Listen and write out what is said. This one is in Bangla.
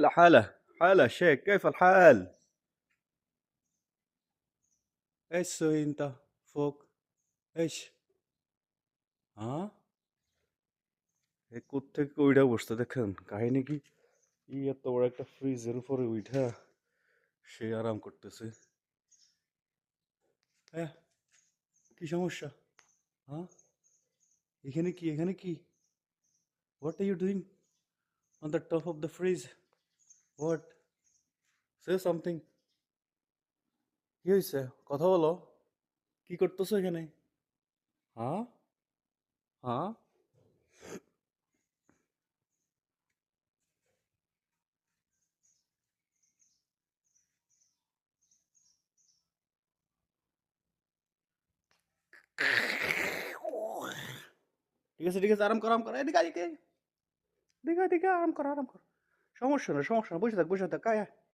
حالة حالة شيخ، كيف الحال؟ ايش تسوي انت فوق؟ ايش؟ ها؟ এই কোত্থেকে উইঠা বসতে দেখেন কাহিনী কি? এত বড় একটা ফ্রিজের উপরে উইঠা সে আরাম করতেছে। হ্যাঁ, কি সমস্যা? হ্যাঁ, এখানে কি? What are you doing on the top of the fridge? What? Say something. কি হয়েছে? কথা বলো। কি করতেছো এখানে? হ্যাঁ, হ্যাঁ। ঠিক আছে, আরাম কর, এদিকে আরাম কর, সমস্যা না, বসে থাক,